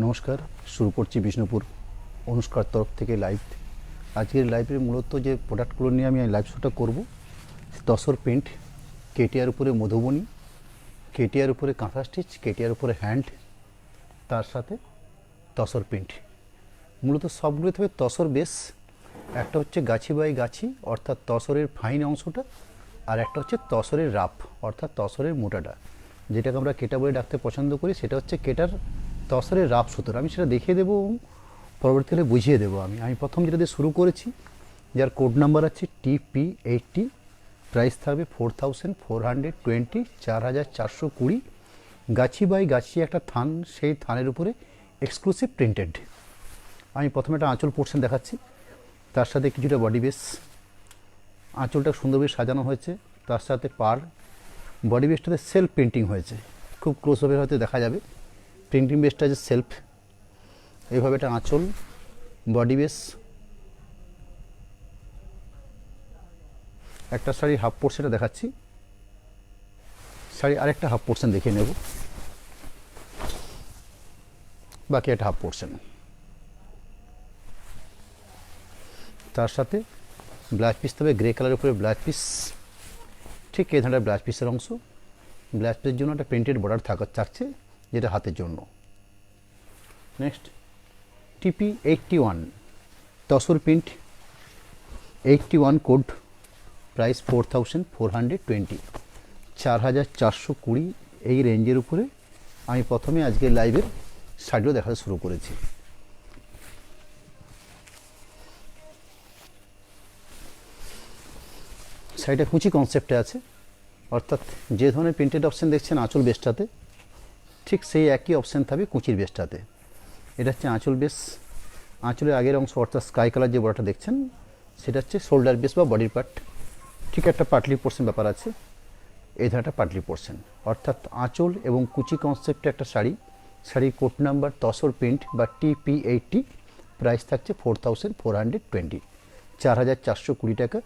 নমস্কার, শুরু করছি বিষ্ণুপুর অনুষ্কার তরফ থেকে লাইভ। আজকের লাইভে মূলত যে প্রোডাক্টগুলো নিয়ে আমি লাইভ শোটা করব, তসর প্রিন্ট, কেটিআর উপরে মধুবনী, কেটিআর উপরে কাঁথা স্টিচ, কেটিআর উপরে হ্যান্ড, তার সাথে তসর প্রিন্ট। মূলত সবগুলো হবে তসর বেস। একটা হচ্ছে গাছি বাই গাছি অর্থাৎ তসরের ফাইন অংশটা, আর একটা হচ্ছে তসরের রাফ অর্থাৎ তসরের মোটাটা, যেটাকে আমরা কেটা বলে ডাকতে পছন্দ করি। সেটা হচ্ছে কেটার তসরের রাফ সুতোর। আমি সেটা দেখিয়ে দেবো, পরবর্তীকালে বুঝিয়ে দেবো। আমি প্রথম যেটা দিয়ে শুরু করেছি, যার কোড নাম্বার আছে TP80, প্রাইস থাকবে 4420, 4420। গাছি বাই গাছি একটা থান, সেই থানের উপরে এক্সক্লুসিভ প্রিন্টেড। আমি প্রথমে একটা আঁচল পোর্শন দেখাচ্ছি, তার সাথে কিছুটা বডি বেস। আঁচলটা সুন্দরভাবে সাজানো হয়েছে, তার সাথে পার। বডি বেসটাতে সেলফ প্রিন্টিং হয়েছে, খুব ক্লোজভাবে হয়তো দেখা যাবে। প্রিন্টিং বেসটা যে সেলফ, এইভাবে একটা আঁচল, বডি বেস। একটা শাড়ি হাফ পোর্শনটা দেখাচ্ছি, শাড়ি আরেকটা হাফ পোর্শন দেখিয়ে নেব, বাকি একটা হাফ পোর্শন। তার সাথে ব্লাউজ পিস তবে গ্রে কালারের উপরে ব্লাউজ পিস, ঠিক এই ধরনের ব্লাউজ পিসের অংশ। ব্লাউজ পিসের জন্য একটা প্রিন্টেড বর্ডার থাকছে, যেটা হাতের জন্য। Next TP81, tussar print, 81 code, price 4420, 4420। এই রেঞ্জের উপরে আমি প্রথমে আজকের লাইভের শাড়িও দেখাতে শুরু করেছি। শাড়িটা কুচি কনসেপ্টে আছে, অর্থাৎ যে ধরনের প্রিন্টেড অপশান দেখছেন আঁচল বেসটাতে, ঠিক সেই একই অপশান থাকবে কুচির বেসটাতে। এটা হচ্ছে আঁচল বেস। আঁচলের আগের অংশ অর্থাৎ স্কাই কালার যে বড়াটা দেখছেন, সেটা হচ্ছে শোল্ডার বেস বা বডির পার্ট। ঠিক একটা পাটলি পোর্শন ব্যাপার আছে, এই ধরনের একটা পাটলি পোর্শন, অর্থাৎ আঁচল এবং কুচি কনসেপ্টে একটা শাড়ি। শাড়ির কোড নাম্বার তসর প্রিন্ট বা TP80, প্রাইস থাকছে 4420, 4420 টাকা।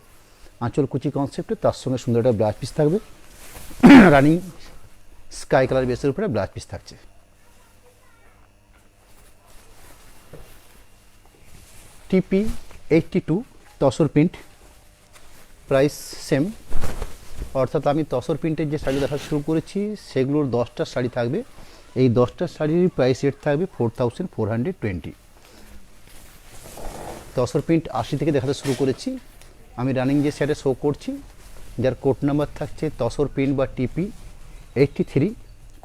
আঁচল কুচি কনসেপ্টে, তার সঙ্গে সুন্দর একটা ব্লাউজ পিস থাকবে, রানিং স্কাই কালার বেসের উপরে ব্লাউজ পিস থাকছে। TP82, tussar print, price same. অর্থাৎ আমি তসর প্রিন্টের যে শাড়ি দেখা শুরু করেছি, সেগুলোর 10টা শাড়ি থাকবে। এই 10টা শাড়ির প্রাইস রেট থাকবে 4420। তসর প্রিন্ট 80 থেকে দেখাতে শুরু করেছি। আমি রানিং যে শাড়ি শো করছি, যার কোড নাম্বার থাকছে তসর প্রিন্ট বা TP83,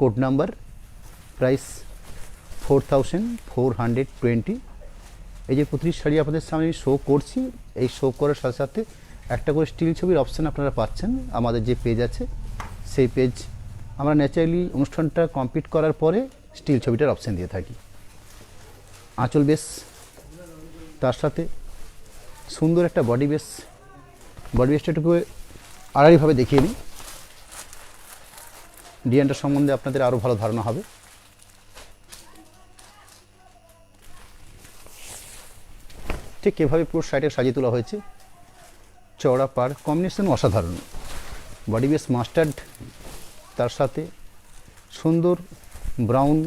কোড নাম্বার, প্রাইস 4420। এই যে প্রতিটি শাড়ি আপনাদের সামনে শো করছি, এই শো করার সাথে সাথে একটা করে স্টিল ছবির অপশান আপনারা পাচ্ছেন। আমাদের যে পেজ আছে, সেই পেজ আমরা ন্যাচারালি অনুষ্ঠানটা কমপ্লিট করার পরে স্টিল ছবিটার অপশান দিয়ে থাকি। আঁচল বেস, তার সাথে সুন্দর একটা বডি বেস। বডি বেসটা একটু আড়াআড়িভাবে দেখিয়ে নিই, ডিজাইনটা সম্বন্ধে আপনাদের আরও ভালো ধারণা হবে। ঠিক এভাবে পুরো শাড়িটা সাজিয়ে তোলা হয়েছে, চওড়া পার, কম্বিনেশন অসাধারণ। বডি বেস মাস্টার্ড, তার সাথে সুন্দর ব্রাউন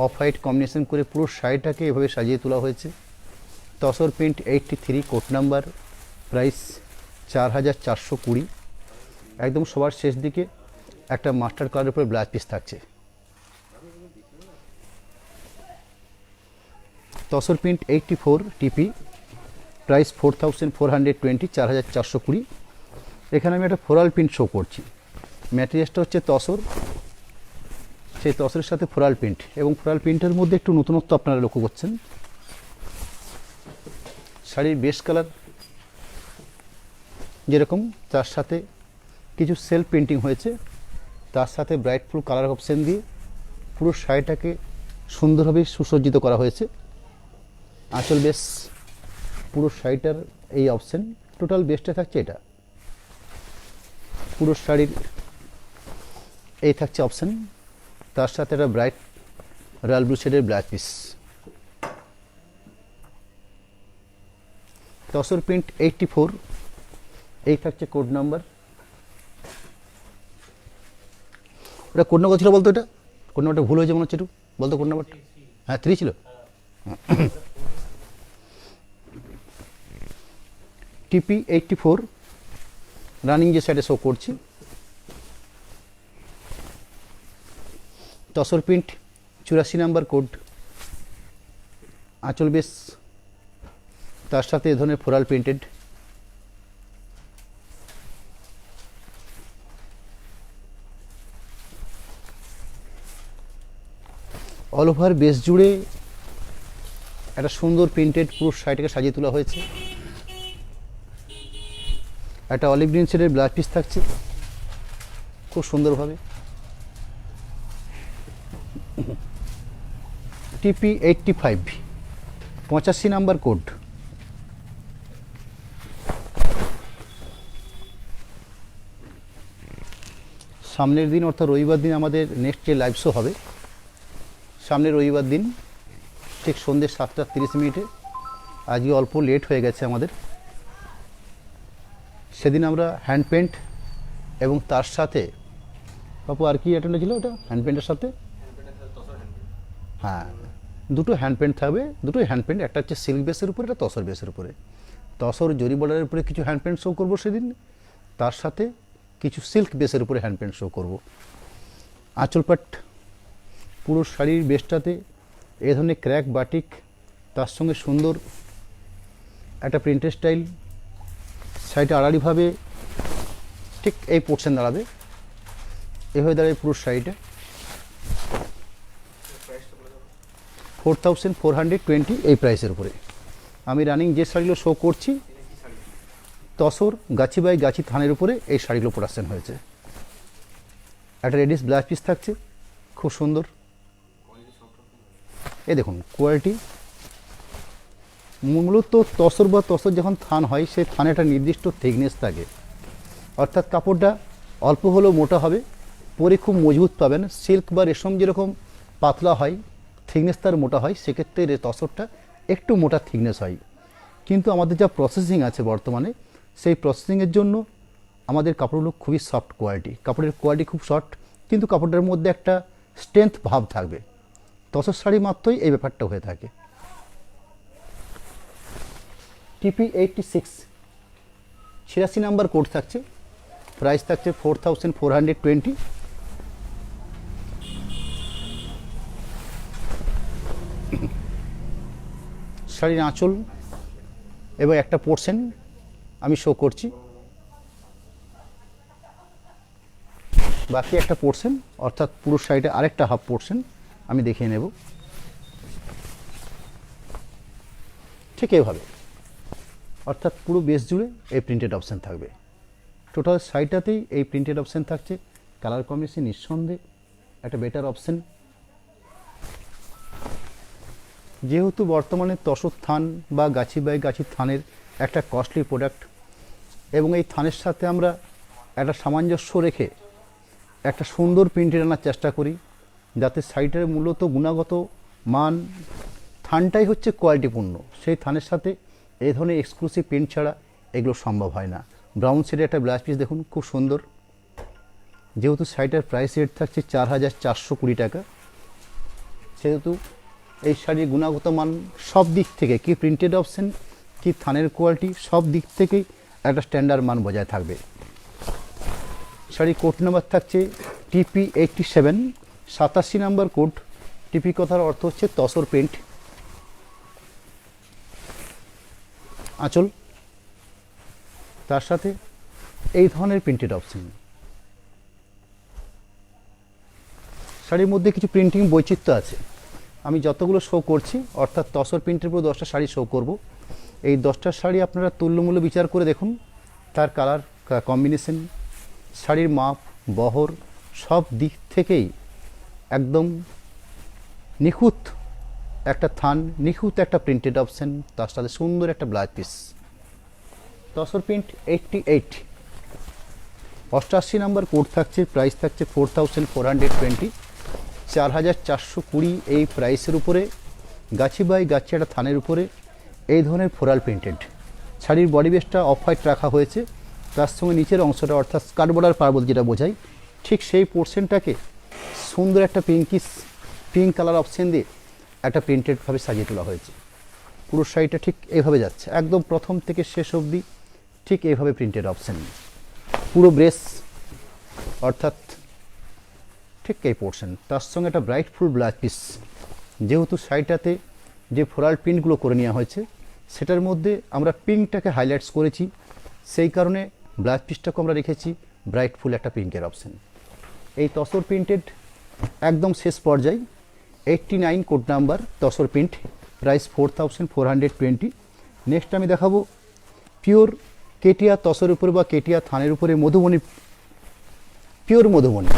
অফ হোয়াইট কম্বিনেশন করে পুরো শাড়িটাকে এভাবে সাজিয়ে তোলা হয়েছে। Tussar print 83, code number, price 4420। একদম সবার শেষ দিকে একটা মাস্টার্ড কালারের উপরে ব্লাউজ পিস থাকছে। Tussar print 84 TP, price 4420, 4420। এখানে আমি একটা ফ্লোরাল প্রিন্ট শো করছি। ম্যাটেরিয়ালসটা হচ্ছে তসর, সেই তসরের সাথে ফ্লোরাল প্রিন্ট, এবং ফ্লোরাল প্রিন্টের মধ্যে একটু নতুনত্ব আপনারা লক্ষ্য করছেন। শাড়ির বেস কালার যেরকম, তার সাথে কিছু সেলফ প্রিন্টিং হয়েছে, তার সাথে ব্রাইটফুল কালার অপশান দিয়ে পুরো শাড়িটাকে সুন্দরভাবে সুসজ্জিত করা হয়েছে। আঁচল বেস, পুরো শাড়িটার এই অপশান, টোটাল বেসটা থাকছে এটা। পুরো শাড়ির এই থাকছে অপশান, তার সাথে একটা ব্রাইট রয়্যাল ব্লু শেডের ব্লাউজ পিস। তসর প্রিন্ট 84, এই থাকছে কোড নাম্বার। ওটা কোড নাম্বার ছিল বলতো, এটা কোড নাম্বারটা ভুল হয়েছে মনে হচ্ছে, একটু বলতো কোড নাম্বারটা। হ্যাঁ 3 ছিল। TP84 রানিং যে সাইডে শো করছি, তসর প্রিন্ট 84 নাম্বার কোড, আঁচল বেশ, তার সাথে এ ধরনের floral printed. All over base জুড়ে একটা সুন্দর প্রিন্টেড পুরো শাড়িটাকে সাজিয়ে তোলা হয়েছে। একটা অলিভ গ্রিন শেডের ব্লাউজ পিস থাকছে খুব সুন্দরভাবে। TP85 85 নাম্বার কোড, সামনের দিন অর্থাৎ রবিবার দিন আমাদের নেক্সট যে লাইভ শো হবে, সামনের রবিবার দিন ঠিক সন্ধ্যে 7:30। আজকে অল্প লেট হয়ে গেছে আমাদের। সেদিন আমরা হ্যান্ড পেন্ট এবং তার সাথে বাপু আর কি অ্যাটেন্ড ছিল ওটা হ্যান্ড পেন্টের সাথে? হ্যাঁ, দুটো হ্যান্ড পেন্ট থাকবে, দুটোই হ্যান্ড পেন্ট। একটা হচ্ছে সিল্ক বেসের উপরে, একটা তসর বেসের উপরে। তসর জরি বর্ডারের উপরে কিছু হ্যান্ড পেন্ট শো করবো সেদিন, তার সাথে কিছু সিল্ক বেসের উপরে হ্যান্ড পেন্ট শো করবো। আঁচলপাট পুরো শাড়ির বেসটাতে এ ধরনের ক্র্যাক বাটিক, তার সঙ্গে সুন্দর একটা প্রিন্টের স্টাইল। শাড়িটা আড়াআড়িভাবে ঠিক এই পোর্শন দাঁড়াবে, এভাবে দাঁড়াবে পুরো শাড়িটা। 4420 এই প্রাইসের উপরে। আমি রানিং যে শাড়িগুলো শো করছি, তসর গাছি বাই গাছি থানের উপরে এই শাড়িগুলো প্রোডাকশন হয়েছে। একটা রেডিস ব্লাউজ পিস থাকছে খুব সুন্দর। এই দেখুন কোয়ালিটি, মূলত তসর বা তসর যখন থান হয়, সেই থানে একটা নির্দিষ্ট থিকনেস থাকে, অর্থাৎ কাপড়টা অল্প হলেও মোটা হবে, পরে খুব মজবুত পাবেন। সিল্ক বা রেশম যেরকম পাতলা হয়, থিকনেস তার মোটা হয়, সেক্ষেত্রে তসরটা একটু মোটা থিকনেস হয়। কিন্তু আমাদের যা প্রসেসিং আছে বর্তমানে, সেই প্রসেসিংয়ের জন্য আমাদের কাপড়গুলো খুবই সফট কোয়ালিটি। কাপড়ের কোয়ালিটি খুব সফট, কিন্তু কাপড়টার মধ্যে একটা স্ট্রেংথ ভাব থাকবে। তসর শাড়ি মাত্রই এই ব্যাপারটা হয়ে থাকে। TP86 86 নাম্বার কোড থাকছে, প্রাইস থাকছে 4420। শাড়ির আঁচল এবং একটা পোর্শন আমি শো করছি, বাকি একটা পোর্শন অর্থাৎ পুরো শাড়িটা আরেকটা হাফ পোর্শন আমি দেখিয়ে নেব ঠিক এইভাবে। অর্থাৎ পুরো বেস জুড়ে এই প্রিন্টেড অপশান থাকবে। টোটাল শাড়িটাতেই এই প্রিন্টেড অপশান থাকছে। কালার কম্বিনেশন নিঃসন্দেহে একটা বেটার অপশান। যেহেতু বর্তমানে তসর থান বা গাছি বাই গাছি থানের একটা কস্টলি প্রোডাক্ট, এবং এই থানের সাথে আমরা একটা সামঞ্জস্য রেখে একটা সুন্দর প্রিন্টেড আনার চেষ্টা করি, যাতে শাড়িটার মূলত গুণগত মান, থানটাই হচ্ছে কোয়ালিটিপূর্ণ। সেই থানের সাথে এই ধরনের এক্সক্লুসিভ প্রিন্ট ছাড়া এগুলো সম্ভব হয় না। ব্রাউন শেডের একটা ব্লাউজ পিস দেখুন খুব সুন্দর। যেহেতু শাড়িটার প্রাইস রেট থাকছে 4420 টাকা, সেহেতু এই শাড়ির গুণগত মান সব দিক থেকে, কি প্রিন্টেড অপশন, কি থানের কোয়ালিটি, সব দিক থেকেই একটা স্ট্যান্ডার্ড মান বজায় থাকবে। শাড়ির কোড নাম্বার থাকছে TP87 87 নাম্বার কোড। টিপি কথার অর্থ হচ্ছে তসর প্রিন্ট। আঁচল, তার সাথে এই ধরনের প্রিন্টেড অপশন। শাড়ির মধ্যে কিছু প্রিন্টিং বৈচিত্র্য আছে। আমি যতগুলো শো করছি, অর্থাৎ তসর প্রিন্টের উপর 10টা শাড়ি শো করব। এই 10টা শাড়ি আপনারা তুল্যমূল্য বিচার করে দেখুন, তার কালার কম্বিনেশন, শাড়ির মাপ, বহর, সব দিক থেকেই একদম নিখুঁত একটা থান, নিখুঁত একটা প্রিন্টেড অপশন, তার সাথে সুন্দর একটা blouse piece. Tussar print 88 88 number code থাকছে, প্রাইস থাকছে 4420 4420 এই প্রাইসের উপরে গাছি বাই গাছি একটা থানের উপরে এই ধরনের ফ্লোরাল প্রিন্টেড। শাড়ির বডি বেসটা অফ হোয়াইট রাখা হয়েছে, তার সঙ্গে নিচের অংশটা অর্থাৎ স্কার্ট বর্ডার পার বলতে যেটা বোঝায়, ঠিক সেই পোর্শনটাকে সুন্দর একটা পিঙ্ক কালার অপশন দিয়ে একটা প্রিন্টেডভাবে সাজিয়ে তোলা হয়েছে। পুরো শাড়িটা ঠিক এইভাবে যাচ্ছে, একদম প্রথম থেকে শেষ অবধি ঠিক এইভাবে প্রিন্টেড অপশান। পুরো ব্রেস অর্থাৎ ঠিক এই পোর্শন, তার সঙ্গে একটা ব্রাইট ফুল ব্লাউজ পিস। যেহেতু শাড়িটাতে যে ফ্লোরাল প্রিন্টগুলো করে নেওয়া হয়েছে সেটার মধ্যে আমরা পিঙ্কটাকে হাইলাইটস করেছি, সেই কারণে ব্লাউজ পিসটাকে আমরা রেখেছি ব্রাইট ফুল একটা পিঙ্কের অপশান। এই তসর প্রিন্টেড একদম শেষ পর্যায়ে 89 code number tussar print, price 4420। Next আমি দেখাবো পিওর কেটিয়া তসর উপরে বা কেটিয়া থানের উপরে মধুবনী, পিওর মধুবনী।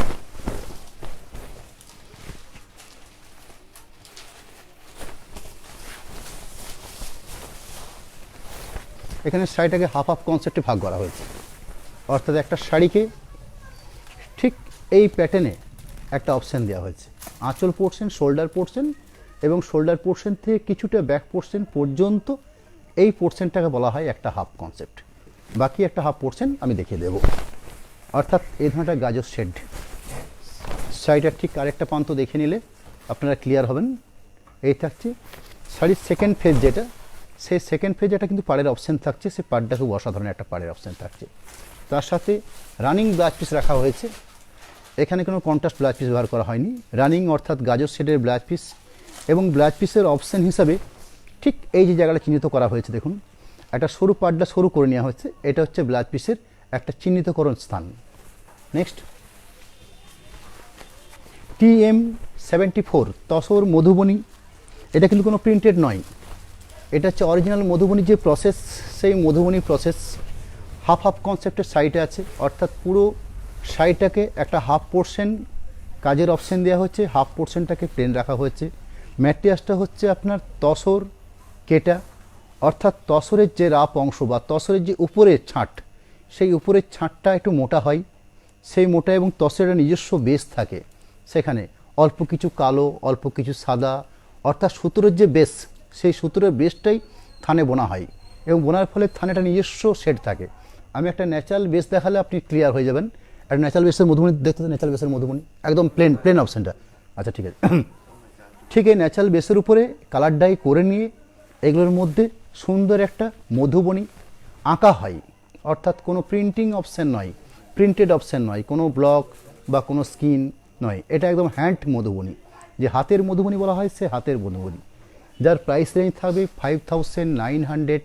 এখানে শাড়িটাকে হাফ হাফ কনসেপ্টে ভাগ করা হয়েছে, অর্থাৎ একটা শাড়িকে ঠিক এই প্যাটার্নে একটা অপশান দেওয়া হয়েছে। আঁচল পোর্শন, শোল্ডার পোর্শন এবং শোল্ডার পোর্শন থেকে কিছুটা ব্যাক পোর্শন পর্যন্ত এই পোর্শনটাকে বলা হয় একটা হাফ কনসেপ্ট। বাকি একটা হাফ পোর্শন আমি দেখিয়ে দেব, অর্থাৎ এই ধরনের একটা গাজর শেড। শাড়িটার ঠিক আরেকটা প্রান্ত দেখে নিলে আপনারা ক্লিয়ার হবেন। এই থাকছে শাড়ির সেকেন্ড ফেজ যেটা, সেই সেকেন্ড ফেজ এটা কিন্তু পাড়ের অপশান থাকছে, সেই পাড়টা খুব অসাধারণ একটা পাড়ের অপশান থাকছে। তার সাথে রানিং ব্লাউজ পিস রাখা হয়েছে, এখানে কোনো কন্ট্রাস্ট ব্লাউজ পিস ব্যবহার করা হয়নি, রানিং অর্থাৎ গাজর শেডের ব্লাউজ পিস। এবং ব্লাউজ পিসের অপশান হিসাবে ঠিক এই যে জায়গাটা চিহ্নিত করা হয়েছে দেখুন, একটা সরু পাড়টা সরু করে নেওয়া হয়েছে, এটা হচ্ছে ব্লাউজ পিসের একটা চিহ্নিতকরণ স্থান। নেক্সট TM74 তসর মধুবনী, এটা কিন্তু কোনো প্রিন্টেড নয়, এটা হচ্ছে অরিজিনাল মধুবনী যে প্রসেস, সেই মধুবনী প্রসেস হাফ হাফ কনসেপ্টের শাড়িটা আছে, অর্থাৎ পুরো শাড়িটাকে একটা হাফ পোর্শন কাজের অপশান দেওয়া হচ্ছে, হাফ পোর্শনটাকে প্লেন রাখা হয়েছে। ম্যাটেরিয়ালসটা হচ্ছে আপনার তসর কেটা, অর্থাৎ তসরের যে রাপ অংশ বা তসরের যে উপরের ছাঁট, সেই উপরের ছাঁটটা একটু মোটা হয়, সেই মোটা এবং তসরের নিজস্ব বেস থাকে, সেখানে অল্প কিছু কালো অল্প কিছু সাদা, অর্থাৎ সুতোরের যে বেস, সেই সুতোরের বেসটাই থানে বোনা হয় এবং বোনার ফলে থানেটা নিজস্ব শেড থাকে। আমি একটা ন্যাচারাল বেস দেখালে আপনি ক্লিয়ার হয়ে যাবেন। একটা ন্যাচারাল বেসের মধুবনী দেখতে, ন্যাচারাল বেসের মধুবনী একদম প্লেন অপশানটা। আচ্ছা ঠিক আছে, ঠিক এই ন্যাচারাল বেসের উপরে কালার ডাই করে নিয়ে এগুলোর মধ্যে সুন্দর একটা মধুবনী আঁকা হয়, অর্থাৎ কোনো প্রিন্টিং অপশান নয়, প্রিন্টেড অপশান নয়, কোনো ব্লক বা কোনো স্কিন নয়, এটা একদম হ্যান্ড মধুবনী, যে হাতের মধুবনী বলা হয়, সে হাতের মধুবনী, যার প্রাইস রেঞ্জ থাকবে 5930,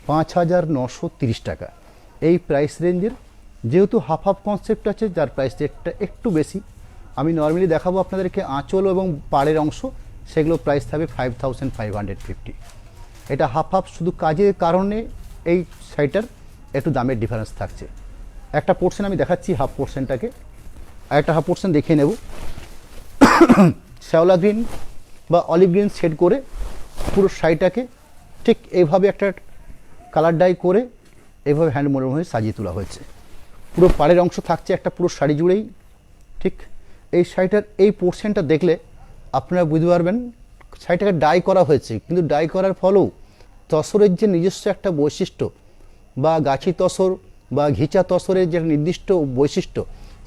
5930 টাকা। এই প্রাইস রেঞ্জের যেহেতু হাফ হাফ কনসেপ্ট আছে, যার প্রাইস রেটটা একটু বেশি। আমি নর্মালি দেখাবো আপনাদেরকে আঁচল এবং পাড়ের অংশ, সেগুলো প্রাইস থাকবে 5550। এটা হাফ হাফ, শুধু কাজের কারণে এই শাড়িটার একটু দামের ডিফারেন্স থাকছে। একটা পোর্শন আমি দেখাচ্ছি হাফ পোর্শনটাকে, আর একটা হাফ পোর্শন দেখিয়ে নেব। শ্যাওলা গ্রিন বা অলিভ গ্রিন শেড করে পুরো শাড়িটাকে ঠিক এইভাবে একটা কালার ডাই করে এইভাবে হ্যান্ড মোড়ের হয়ে সাজিয়ে তোলা হয়েছে। পুরো পাড়ের অংশ থাকছে একটা পুরো শাড়ি জুড়েই। ঠিক এই শাড়িটার এই পোর্শনটা দেখলে আপনারা বুঝতে পারবেন শাড়িটাকে ডাই করা হয়েছে, কিন্তু ডাই করার ফলেও তসরের যে নিজস্ব একটা বৈশিষ্ট্য বা গাছি তসর বা ঘিচা তসরের যে নির্দিষ্ট বৈশিষ্ট্য,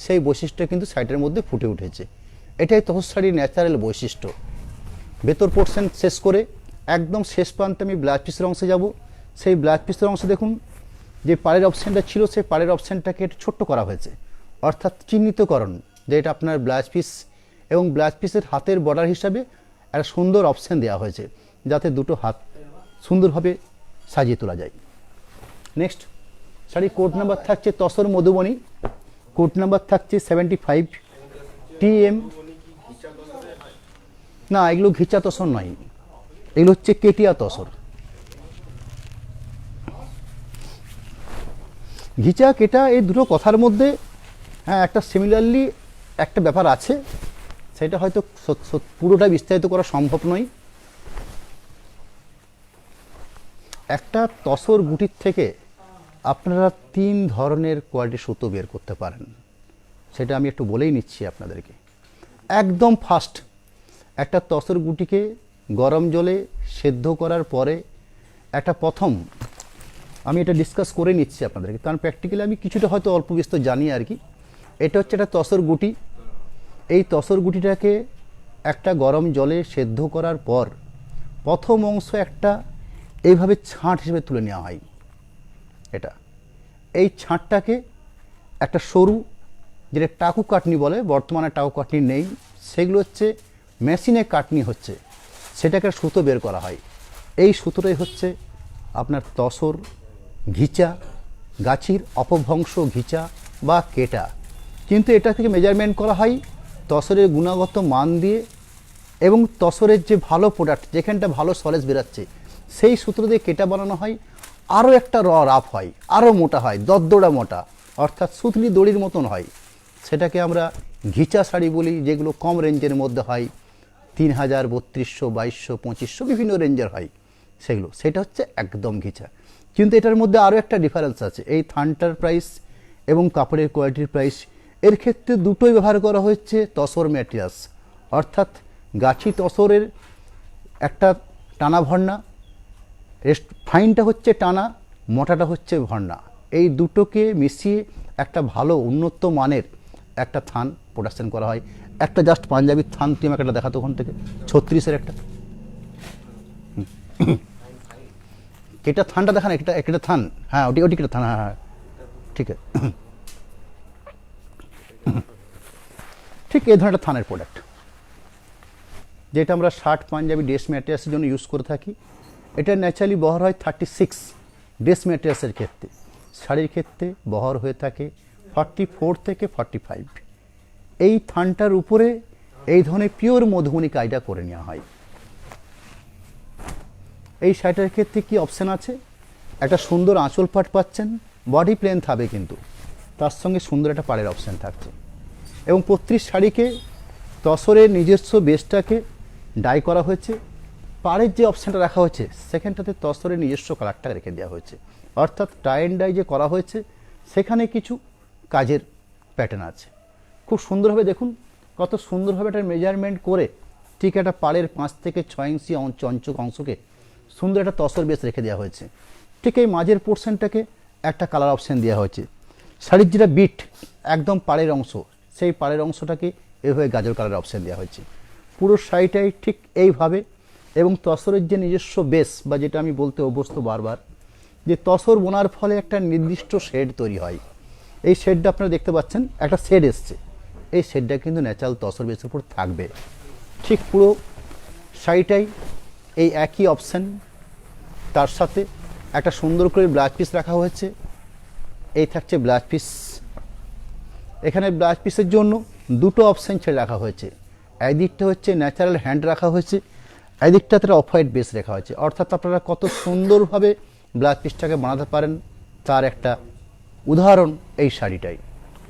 সেই বৈশিষ্ট্য কিন্তু শাড়িটার মধ্যে ফুটে উঠেছে। এটাই তসর শাড়ির ন্যাচারাল বৈশিষ্ট্য। ভেতর পোর্শন শেষ করে একদম শেষ প্রান্তে আমি ব্লাউজ পিসের অংশে যাব। সেই ব্লাউজ পিসের অংশে দেখুন যে পাড়ের অপশানটা ছিল, সেই পাড়ের অপশানটাকে একটু ছোট্ট করা হয়েছে, অর্থাৎ চিহ্নিতকরণ, যে এটা আপনার ব্লাউজ পিস, এবং ব্লাউজ পিসের হাতের বর্ডার হিসাবে একটা সুন্দর অপশান দেওয়া হয়েছে, যাতে দুটো হাত সুন্দরভাবে সাজিয়ে তোলা যায়। নেক্সট শাড়ি কোড নাম্বার থাকছে তসর মধুবনী, কোড নাম্বার থাকছে 75। TM না, এগুলো ঘিচা তসর নয়, এগুলো হচ্ছে কেটিয়া তসর। ঘিচা কেটা এই দুটো কথার মধ্যে হ্যাঁ একটা সিমিলারলি একটা ব্যাপার আছে, সেটা হয়তো পুরোটা বিস্তারিত করা সম্ভব নয়। একটা তসর গুটির থেকে আপনারা 3 ধরনের কোয়ালিটি সুতো বের করতে পারেন, সেটা আমি একটু বলেই নিচ্ছি আপনাদেরকে। একদম ফার্স্ট, একটা তসর গুটিকে গরম জলে সেদ্ধ করার পরে একটা প্রথম আমি এটা ডিসকাস করে নিচ্ছি আপনাদেরকে, কারণ প্র্যাকটিক্যালি আমি কিছুটা হয়তো অল্প বিস্তর জানি আর কি। এটা হচ্ছে একটা তসর গুটি, এই তসর গুটিটাকে একটা গরম জলে সেদ্ধ করার পর প্রথম অংশ একটা এইভাবে ছাঁট হিসেবে তুলে নেওয়া হয়। এটা এই ছাঁটটাকে একটা সরু, যেটা টাকু কাটনি বলে, বর্তমানে টাকু কাটনি নেই, সেগুলো হচ্ছে মেশিনে কাটনি হচ্ছে, সেটাকে সুতো বের করা হয়। এই সুতোটাই হচ্ছে আপনার তসর, ঘিচা, গাছির অপভ্রংশ ঘিচা বা কেটা। কিন্তু এটা থেকে মেজারমেন্ট করা হয় তসরের গুণগত মান দিয়ে, এবং তসরের যে ভালো প্রোডাক্ট, যেখানটা ভালো সলেজ বেরাচ্ছে, সেই সূত্র দিয়ে কেটা বানানো হয়। আরও একটা রাফ হয়, আরও মোটা হয়, দরদড়া মোটা, অর্থাৎ সুতলি দড়ির মতন হয়। সেটাকে আমরা ঘিচা শাড়ি বলি, যেগুলো কম রেঞ্জের মধ্যে হয়, 3000, 3200, 2200, 2500 বিভিন্ন রেঞ্জের হয় সেগুলো। সেটা হচ্ছে একদম ঘিচা। কিন্তু এটার মধ্যে আরও একটা ডিফারেন্স আছে, এই থানটার প্রাইস এবং কাপড়ের কোয়ালিটির প্রাইস, এর ক্ষেত্রে দুটোই ব্যবহার করা হচ্ছে তসর ম্যাটেরিয়ালস, অর্থাৎ গাছি তসরের একটা টানা ভর্না, ফাইনটা হচ্ছে টানা, মোটাটা হচ্ছে ভর্না। এই দুটোকে মিশিয়ে একটা ভালো উন্নত মানের একটা থান প্রোডাকশন করা হয়। একটা জাস্ট পাঞ্জাবির থান তুমি আমাকে একটা দেখাতো ওখান থেকে, 36-এর একটা, এটা থানটা দেখান, একটা একটা থান, হ্যাঁ ওটি একটা থান, হ্যাঁ হ্যাঁ ঠিক আছে। ঠিক এই ধরনের থানের প্রোডাক্ট, যেটা আমরা শার্ট, পাঞ্জাবি, ড্রেস ম্যাটেরিয়ালসের জন্য ইউজ করে থাকি। এটা ন্যাচারালি বহর হয় 36 ড্রেস ম্যাটেরিয়ালসের ক্ষেত্রে। শাড়ির ক্ষেত্রে বহর হয়ে থাকে 44 থেকে 45। এই থানটার উপরে এই ধরনের পিওর মধুবনী কায়দা করে নেওয়া হয়। এই শাড়িটার ক্ষেত্রে কি অপশান আছে, একটা সুন্দর আঁচল পাট পাচ্ছেন, বডি প্লেন থাকবে, কিন্তু তার সঙ্গে সুন্দর একটা পাড়ের অপশান থাকছে। এবং প্রত্যেক শাড়িকে তসরের নিজস্ব বেসটাকে ডাই করা হয়েছে, পাড়ের যে অপশানটা রাখা হয়েছে সেখানটাতে তসরের নিজস্ব কালারটা রেখে দেওয়া হয়েছে, অর্থাৎ টাই অ্যান্ড ডাই যে করা হয়েছে সেখানে কিছু কাজের প্যাটার্ন আছে। খুব সুন্দরভাবে দেখুন কত সুন্দরভাবে একটা মেজারমেন্ট করে ঠিক একটা পাড়ের 5 থেকে 6 ইঞ্চি অঞ্চক অংশকে সুন্দর একটা তসর বেস রেখে দেওয়া হয়েছে। ঠিক এই মাঝের পোর্শনটাকে একটা কালার অপশান দেওয়া হয়েছে। শাড়ির যেটা বিট একদম পাড়ের অংশ, সেই পাড়ের অংশটাকে এভাবে গাজর কালারের অপশান দেওয়া হয়েছে। পুরো শাড়িটাই ঠিক এইভাবে, এবং তসরের যে নিজস্ব বেস, বা যেটা আমি বলতে অভ্যস্ত বারবার, যে তসর বোনার ফলে একটা নির্দিষ্ট শেড তৈরি হয়। এই শেডটা আপনারা দেখতে পাচ্ছেন, একটা শেড এসছে, এই শেডটা কিন্তু ন্যাচারাল তসর বেসের উপর থাকবে। ঠিক পুরো শাড়িটাই এই একই অপশান, তার সাথে একটা সুন্দর করে ব্লাউজ পিস রাখা হয়েছে। এই থাকছে ব্লাউজ পিস। এখানে ব্লাউজ পিসের জন্য দুটো অপশান ছেড়ে রাখা হয়েছে। একদিকটা হচ্ছে ন্যাচারাল হ্যান্ড রাখা হয়েছে, একদিকটাতে অফ হোয়াইট বেস রাখা হয়েছে, অর্থাৎ আপনারা কত সুন্দরভাবে ব্লাউজ পিসটাকে বানাতে পারেন তার একটা উদাহরণ এই শাড়িটাই।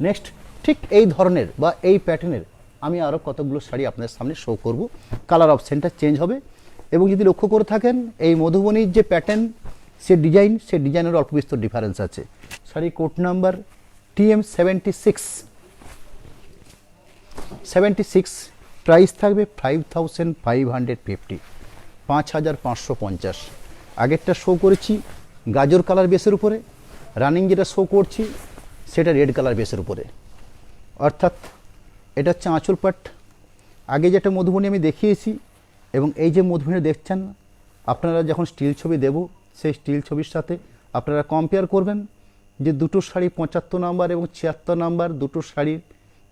নেক্সট ঠিক এই ধরনের বা এই প্যাটার্নের আমি আরও কতগুলো শাড়ি আপনাদের সামনে শো করব। কালার অপশানটা চেঞ্জ হবে, এবং যদি লক্ষ্য করে থাকেন এই মধুবনীর যে প্যাটার্ন, সে ডিজাইনের অল্প বিস্তর ডিফারেন্স আছে। Sari code number TM 76, price থাকবে 5550, 5550। আগেরটা শো করেছি গাজর কালার বেসের উপরে, রানিং যেটা শো করছি সেটা রেড কালার বেসের উপরে, অর্থাৎ এটা হচ্ছে আঁচল পাট। আগে যেটা মধুবনী আমি দেখিয়েছি, এবং এই যে মধুবনী দেখছেন, আপনারা যখন স্টিল ছবি দেব সেই স্টিল ছবির সাথে আপনারা কম্পেয়ার করবেন যে দুটো শাড়ি 75 নাম্বার এবং 76 নাম্বার দুটো শাড়ির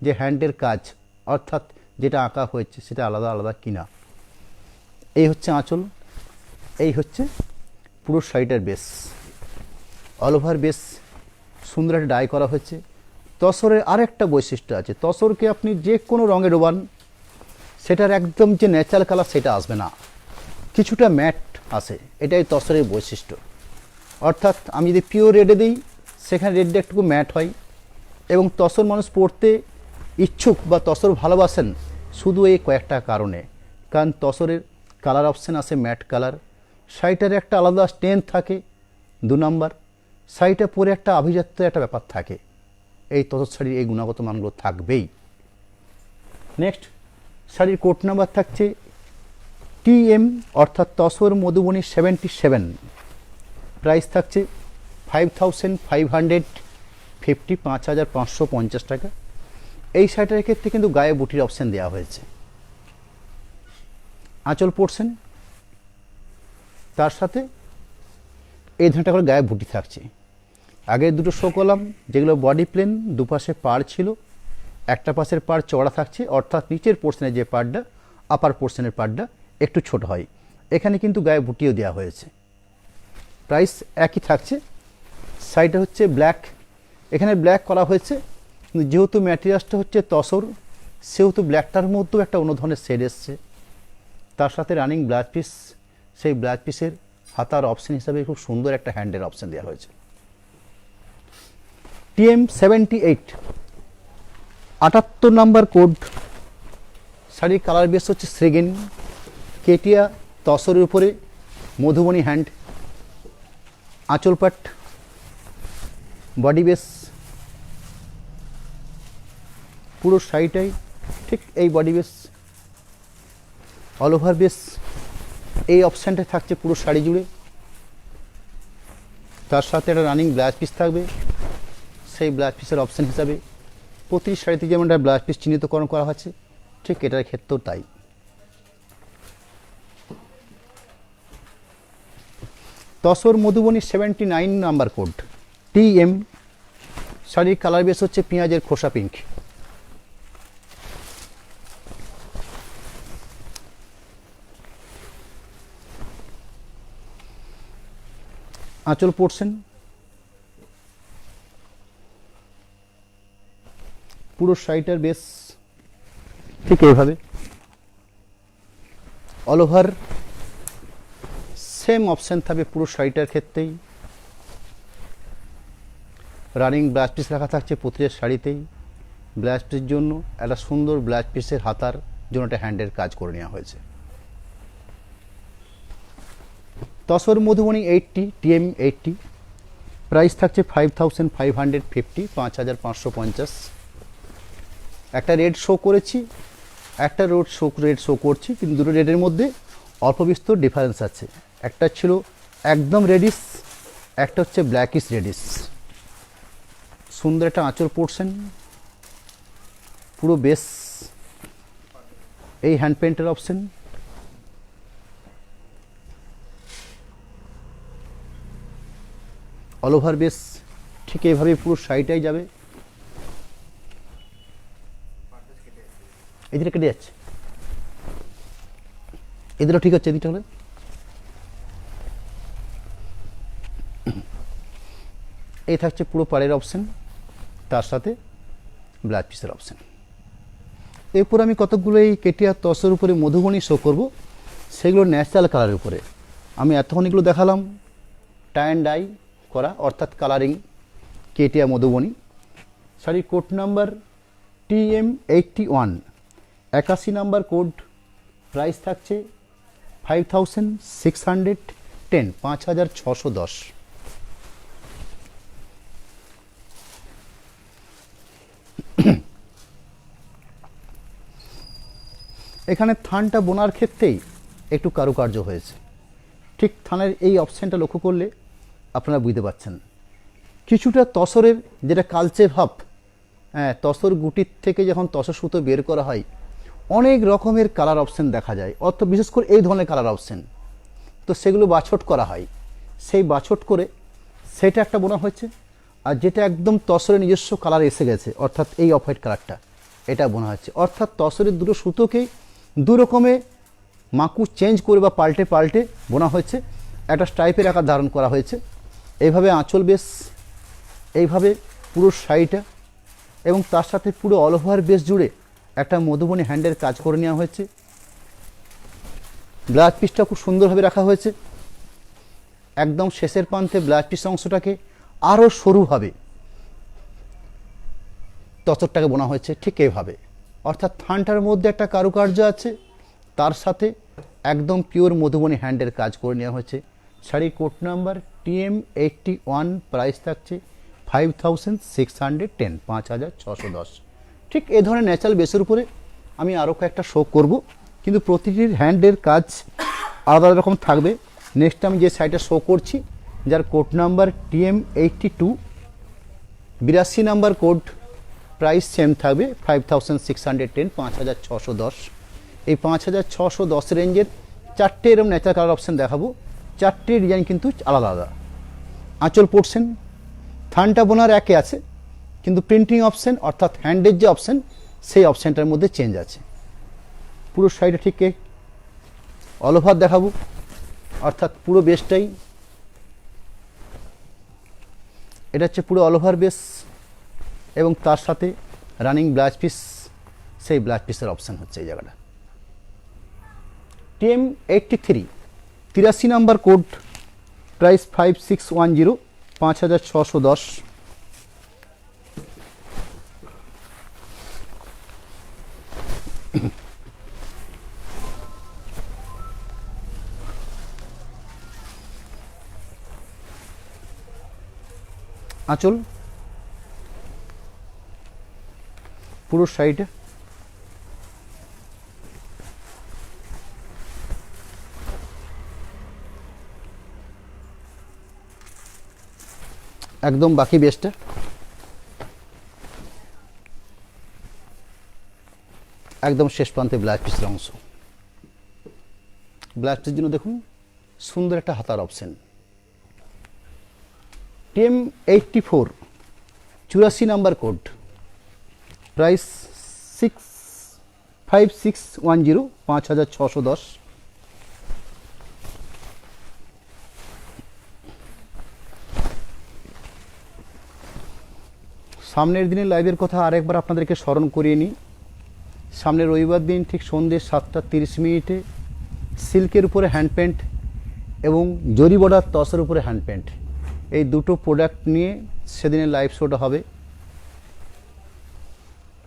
যে হ্যান্ডের কাজ, অর্থাৎ যেটা আঁকা হয়েছে সেটা আলাদা আলাদা কিনা। এই হচ্ছে আঁচল, এই হচ্ছে পুরো শাড়িটার বেস, অল ওভার বেস সুন্দর একটা ডাই করা হয়েছে। তসরের আরেকটা বৈশিষ্ট্য আছে, তসরকে আপনি যে কোনো রঙে ডোবান সেটার একদম যে ন্যাচারাল কালার সেটা আসবে না, কিছুটা ম্যাট আসে, এটাই তসরের বৈশিষ্ট্য। অর্থাৎ আমি যদি পিওর রেডে দিই সেখানে রেডটা একটু ম্যাট হয়, এবং তসর মানুষ পরতে ইচ্ছুক বা তসর ভালোবাসেন শুধু এই কয়েকটা কারণে, কারণ তসরের কালার অপশান আছে ম্যাট কালার, শাড়িটার একটা আলাদা স্ট্রেংথ থাকে, 2 নাম্বার শাড়িটা পরে একটা আভিজাত্য একটা ব্যাপার থাকে, এই তসর শাড়ির এই গুণগত মানগুলো থাকবেই। নেক্সট শাড়ির কোড নাম্বার থাকছে TM, অর্থাৎ তসর মধুবনী 77, প্রাইস থাকছে 5550, 5550 টাকা। এই শাড়িটার ক্ষেত্রে কিন্তু গায়ে বুটির অপশান দেওয়া হয়েছে, আঁচল পোর্শন, তার সাথে এই ধরনের করে গায়ে বুটি থাকছে। আগে দুটো শো করলাম যেগুলো বডি প্লেন, দুপাশে পাড় ছিল, একটা পাশের পাড় চওড়া থাকছে, অর্থাৎ নিচের পোর্শনের যে পাড়টা আপার পোর্শনের পাড়টা একটু ছোট হয়। এখানে কিন্তু গায়ে বুটিও দেওয়া হয়েছে। প্রাইস একই থাকছে। সাইডে হচ্ছে ব্ল্যাক, এখানে ব্ল্যাক করা হয়েছে, কিন্তু যেহেতু ম্যাটেরিয়ালসটা হচ্ছে তসর, সেহেতু ব্ল্যাকটার মধ্যেও একটা অন্য ধরনের শেড এসছে। তার সাথে রানিং ব্লাউজ পিস, সেই ব্লাউজ পিসের হাতার অপশন হিসাবে খুব সুন্দর একটা হ্যান্ডের অপশন দেওয়া হয়েছে। TM78 78 নাম্বার কোড, শাড়ির কালার বেস হচ্ছে শ্রেগেন, কেটিয়া তসরের উপরে মধুবনী হ্যান্ড, আঁচল পাট, বডি বেস পুরো শাড়িটাই ঠিক এই body base, all over base এই অপশানটা থাকছে পুরো শাড়ি জুড়ে। তার সাথে একটা রানিং ব্লাউজ পিস থাকবে, সেই ব্লাউজ পিসের অপশান হিসাবে প্রতি শাড়িতে যেমন একটা ব্লাউজ পিস চিহ্নিতকরণ করা হচ্ছে, ঠিক এটার ক্ষেত্রেও তাই। Tussar Madhubani 79 number code, TM, শাড়ির কালার বেস হচ্ছে পেঁয়াজের খোসা পিঙ্ক। আঁচল পোর্শন পুরো শাড়িটার বেস ঠিক এইভাবে, অল ওভার সেম অপশান থাকবে পুরো শাড়িটার ক্ষেত্রেই। রানিং ব্লাউজ পিস রাখা থাকছে প্রতিটা শাড়িতেই। ব্লাউজ পিসের জন্য একটা সুন্দর ব্লাউজ পিসের হাতার জন্য একটা হ্যান্ডের কাজ করে নেওয়া হয়েছে। তসর মধুবনী 80, TM80, প্রাইস থাকছে 5550, 5550। একটা রেড শো করেছি, একটা রেড শো করছি, কিন্তু দুটো রেডের মধ্যে অল্প বিস্তর ডিফারেন্স আছে। একটা ছিল একদম রেডিশ, একটা হচ্ছে ব্ল্যাকিশ রেডিশ। সুন্দর একটা আঁচল পোর্শন, পুরো বেস এই হ্যান্ড পেন্টের অপশন। অল ওভার বেস ঠিক এইভাবে পুরো শাড়িটাই যাবে। এদিকে কেটে যাচ্ছে, এদিকটা ঠিক আছে, এদিকটা হলে এই থাকছে পুরো পাড়ের অপশন, তার সাথে ব্লাউজ পিসের অপশন। এরপর আমি কতকগুলো এই কেটিয়া তসের উপরে মধুবনী শো করব, সেগুলো ন্যাচারাল কালারের উপরে। আমি এতক্ষণ এগুলো দেখালাম টাই অ্যান্ড ডাই করা, অর্থাৎ কালারিং কেটিয়া মধুবনী। শাড়ির code number TM81, 81 number code, price থাকছে 5610, 5610। এখানে থানটা বোনার ক্ষেত্রেই একটু কারুকার্য হয়েছে। ঠিক থানের এই অপশানটা লক্ষ্য করলে আপনারা বুঝতে পারছেন কিছুটা তসরের যেটা কালচে ভাব, হ্যাঁ, তসর গুটির থেকে যখন তসর সুতো বের করা হয় অনেক রকমের কালার অপশান দেখা যায়, অর্থাৎ বিশেষ করে এই ধরনের কালার অপশান, তো সেগুলো বাছট করা হয়। সেই বাছট করে সেটা একটা বোনা হয়েছে, আর যেটা একদম তসরের নিজস্ব কালার এসে গেছে, অর্থাৎ এই অফ হোয়াইট কালারটা, এটা বোনা হচ্ছে। অর্থাৎ তসরের দুটো সুতোকেই দু রকমে মাকু চেঞ্জ করে বা পাল্টে পাল্টে বোনা হয়েছে, একটা স্ট্রাইপের আকার ধারণ করা হয়েছে। এইভাবে আঁচল বেস, এইভাবে পুরো শাড়িটা, এবং তার সাথে পুরো অল ওভার বেস জুড়ে একটা মধুবনী হ্যান্ডের কাজ করে নেওয়া হয়েছে। ব্লাউজ পিসটা খুব সুন্দরভাবে রাখা হয়েছে, একদম শেষের প্রান্তে ব্লাউজ পিস অংশটাকে আরও সরুভাবে তসরটাকে বোনা হয়েছে ঠিক এইভাবে। অর্থাৎ থানটার মধ্যে একটা কারুকার্য আছে, তার সাথে একদম পিওর মধুবনী হ্যান্ডের কাজ করে নেওয়া হয়েছে। শাড়ির কোড নাম্বার TM81, প্রাইস থাকছে 5610, 5610। ঠিক এই ধরনের ন্যাচারাল বেসের উপরে আমি আরও কয়েকটা শো করব, কিন্তু প্রতিটির হ্যান্ডের কাজ আলাদা আলাদা রকম থাকবে। নেক্সট আমি যে শাড়িটা শো করছি, যার code number TM82, 82 number code, price same থাকবে 5610, 5610। এই 5610 রেঞ্জের 4টে এরকম ন্যাচারাল কালার অপশান দেখাবো। 4টে ডিজাইন কিন্তু আলাদা আলাদা। আঁচল পোর্শন থানটা বোনার একে আছে, কিন্তু প্রিন্টিং অপশান অর্থাৎ হ্যান্ডের যে অপশান সেই অপশানটার মধ্যে চেঞ্জ আছে। পুরো শাড়িটা ঠিক অল ওভার দেখাবো, অর্থাৎ পুরো বেসটাই এটা হচ্ছে পুরো অল ওভার বেস, এবং তার সাথে রানিং ব্লাউজ পিস, সেই ব্লাউজ পিসের অপশান হচ্ছে এই জায়গাটা। TM83 83 number code, price 5610, 5610। আঁচল পুরো সাইডে একদম বাকি বেসটা একদম শেষ প্রান্তে ব্লাউজ পিসের অংশ। ব্লাউজ পিসের জন্য দেখুন সুন্দর একটা হাতার option. TM84 84 number code, price 5610, 5610। সামনের দিনের লাইভের কথা আরেকবার আপনাদেরকে স্মরণ করিয়ে নিই। সামনের রবিবার দিন ঠিক সন্ধ্যে 7:30 সিল্কের উপরে হ্যান্ড প্যান্ট এবং জরি বর্ডার তসের উপরে হ্যান্ড প্যান্ট, এই দুটো প্রোডাক্ট নিয়ে সেদিনের লাইভ শোটা হবে।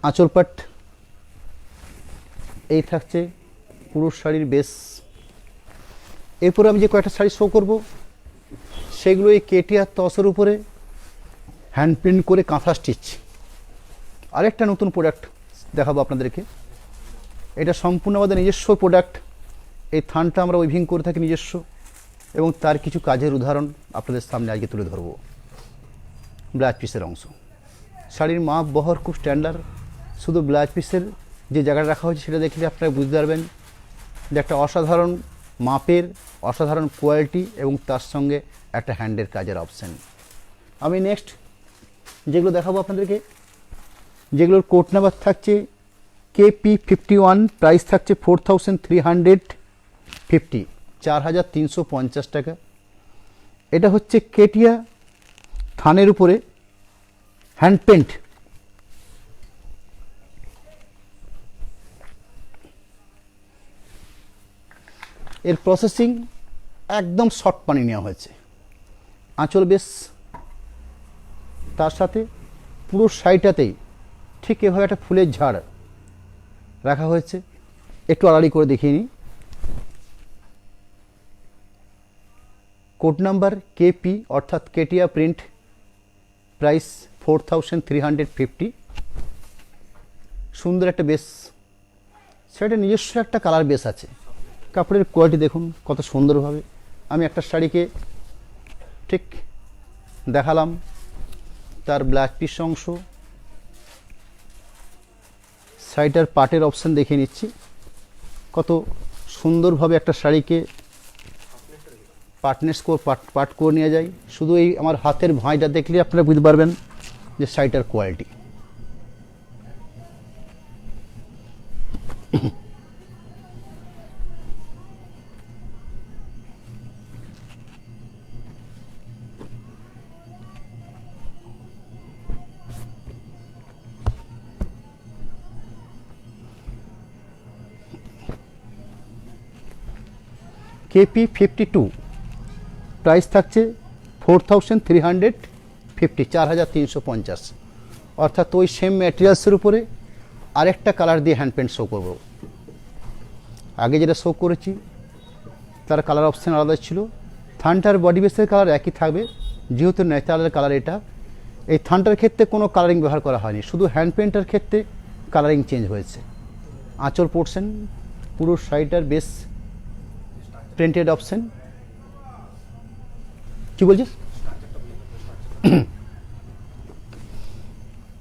আঁচল পাট এই থাকছে পুরুষ শাড়ির বেস। এরপরে আমি যে কয়েকটা শাড়ি শো করব সেগুলো এই কেটিআর তসের উপরে হ্যান্ড প্রিন্ট করে কাঁথা স্টিচ। আরেকটা নতুন প্রোডাক্ট দেখাবো আপনাদেরকে, এটা সম্পূর্ণ আমাদের নিজস্ব প্রোডাক্ট। এই থানটা আমরা উইভিং করে থাকি নিজস্ব, এবং তার কিছু কাজের উদাহরণ আপনাদের সামনে আজকে তুলে ধরবো। ব্লাউজ পিসের অংশ, শাড়ির মাপ বহর খুব স্ট্যান্ডার্ড, শুধু ব্লাউজ পিসের যে জায়গাটা রাখা হয়েছে সেটা দেখলে আপনারা বুঝতে পারবেন যে একটা অসাধারণ মাপের, অসাধারণ কোয়ালিটি এবং তার সঙ্গে একটা হ্যান্ডের কাজের অপশান। আমি নেক্সট যেগুলো দেখাবো আপনাদেরকে, যেগুলোর কোড নাম্বার থাকছে KP51, প্রাইস থাকছে 4350, 4350 টাকা। এটা হচ্ছে কেটিয়া থানের উপরে হ্যান্ড পেন্ট। এর প্রসেসিং একদম শর্ট পানি নেওয়া হয়েছে। আঁচল বেশ, তার সাথে পুরো সাইডটাতেই ঠিক এভাবে একটা ফুলের ঝাড় রাখা হয়েছে। একটু আড়াআড়ি করে দেখিয়ে নিই। কোড নাম্বার KP অর্থাৎ কেটিয়া প্রিন্ট, প্রাইস 4350। সুন্দর একটা বেস, সেটা নিজস্ব একটা কালার বেস আছে। কাপড়ের কোয়ালিটি দেখুন কত সুন্দরভাবে। আমি একটা শাড়িকে ঠিক দেখালাম, তার ব্লাউজ পিস অংশ, সাইডের পাটের অপশান দেখিয়ে নিচ্ছি। কত সুন্দরভাবে একটা শাড়িকে পাট করে নিয়ে যায়। শুধু এই আমার হাতের ভাঁজটা দেখলে আপনারা বুঝতে পারবেন যে শাড়িটার কোয়ালিটি। KP52, প্রাইস থাকছে 4350, 4350। অর্থাৎ ওই সেম ম্যাটেরিয়ালসের উপরে আরেকটা কালার দিয়ে হ্যান্ড পেন্ট শো করব। আগে যেটা শো করেছি তার কালার অপশান আলাদা ছিল। থানটার বডি বেসের কালার একই থাকবে, যেহেতু ন্যাচারাল কালার এটা। এই থানটার ক্ষেত্রে কোনো কালারিং ব্যবহার করা হয়নি, শুধু হ্যান্ড পেন্টের ক্ষেত্রে কালারিং চেঞ্জ হয়েছে। আঁচল পোর্শন পুরো শাড়িটার বেস প্রিন্টেড অপশন। কি বলছিস?